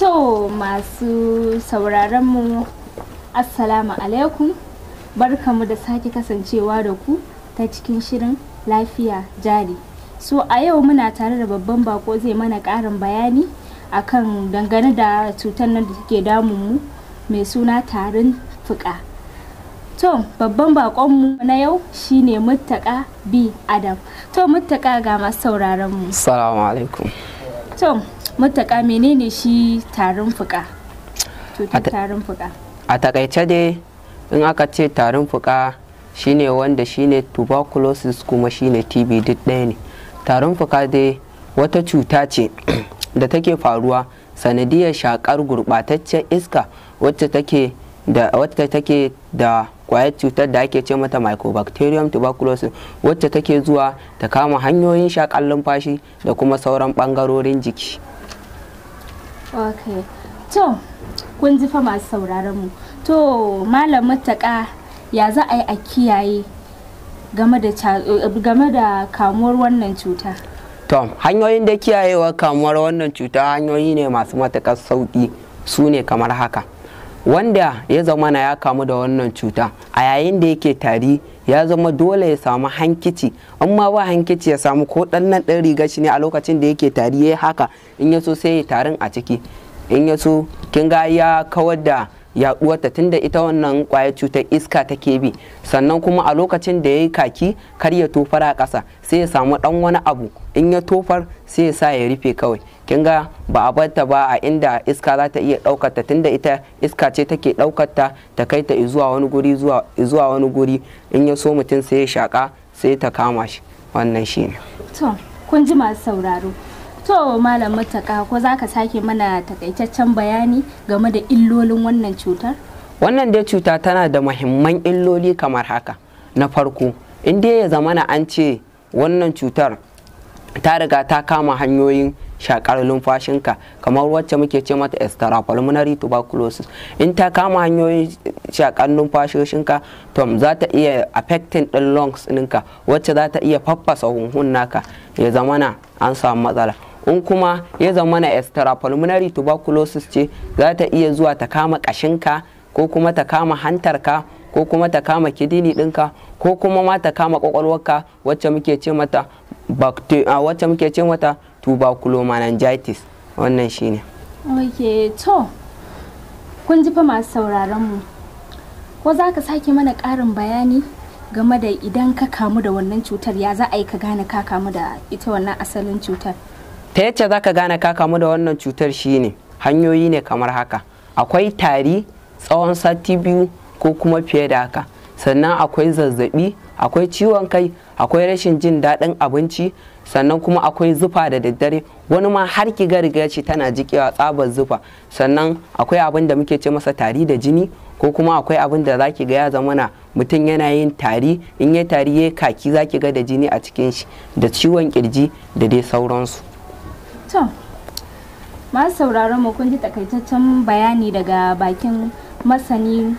To masu sauraron mu assalamu alaikum, barkamu da sake kasancewa da ku ta cikin shirin lafiya jari. So a yau muna tare da babban bako zai mana ƙarin bayani akan dangane da cutar nan da take damun mu mai suna tarin fuka. To babban bakonmu na yau shine Muttaka B Adam. To Muttaka ga masu sauraron mu. Assalamu alaikum. To Muttaka menene shi tarin fuka? Cutar tarin fuka. A takaice dai in aka ce tarin fuka shine wanda shine tuberculosis kuma shine TB duk ɗaya ne. Tarin fuka dai wata cuta ce da take faruwa sanadiyar shakar gurbataccen iska wacce take da kwayar cutar da ake ce mata mycobacterium tuberculosis, wacce take zuwa ta kama hanyoyin shakar numfashi da kuma sauran bangarorin jiki. Okay. To kun ji fa masu sauraron mu. To Malam Muttaka, ya za a yi a kiyaye game da kamuwar wannan cuta? To hanyoyin da kiyayewa kamuwar wannan cuta hanyoyi ne masu matuƙar sauƙi, su ne kamar haka. Wanda ya zama ya kamu da wannan cuta a yayin da yake tari ya zama dole ya samu hankici, amma ba hankici ya samu ko ɗan riga shi ne a lokacin da yake tari ya haka, in ya so sai ya tarin a ciki, in ya so kin ga ya kawar da yaduwarta tunda ita wannan kwayar cutar iska take bi. Sannan kuma a lokacin da ya yi kaki kar ya tofar a ƙasa, sai ya samu ɗan wani abu in ya tofar sai ya sa ya rufe kawai. Kin ga ba a barta ba a inda iska za ta iya ɗaukar tunda ita iska ce take ɗaukar ta kai ta zuwa wani guri zuwa wani guri, in ya so mutum sai ya shaka sai ta kama shi. Wannan shine. To kun ji masu sauraro. To Malam Muttaka, ko za ka sake mana takaitaccen bayani game da illolin wannan cutar? Wannan dai cuta tana da muhimman illoli kamar haka. Na farko, in dai ya zamana an ce wannan cutar ta riga ta kama hanyoyin shakar numfashinka, kamar wacce muke ce mata extrapulmonary tuberculosis, in ta kama hanyoyin shakar numfashinka to za ta iya affecting ɗin lungs ɗinka, wacce za ta iya faffasa hunhun naka, ya zamana an samu matsala. In kuma ya zamana extrapulmonary tuberculosis ce, za ta iya zuwa ta kama ƙashinka, ko kuma ta kama hantarka, ko kuma ta kama kidini ɗinka, ko kuma ma ta kama ƙwaƙwalwarka, wacce muke ce mata tuberculomeningitis. Wannan shine. Ok, to kun ji fa masu sauraron mu, ko za ka sake mana ƙarin bayani game da idan ka kamu da wannan cutar, ya za a yi ka gane ka kamu da ita wannan asalin cutar? Ta yacce za ka gane ka kamu da wannan cutar shine hanyoyi ne kamar haka. Akwai tari tsawon sati 2 ko kuma fiye da haka, sannan akwai zazzabi, akwai ciwon kai, akwai rashin jin daɗin abinci, sannan kuma akwai zufa da daddare, wani ma har ki riga ce tana jikewa tsabar zufa. Sannan akwai abin da muke ce masa tari da jini, ko kuma akwai abin da zaki ga ya zamana mutum yana yin tari, in ya tari ya kaki zaki ga da jini a cikin shi, da ciwon kirji da dai sauransu. To masu sauraron mu, kun ji takaitaccen bayani daga bakin masana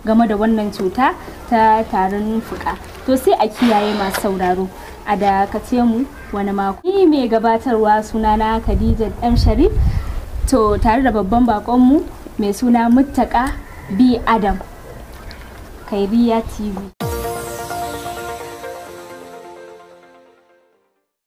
game da wannan cuta ta tarin fuka. To sai a kiyaye masu sauraro, a dakace mu wani mako. Ni mai gabatarwa sunana Khadija M Sharif, to tare da babban bakonmu mai suna Muttaka B Adam, Khairiya TV.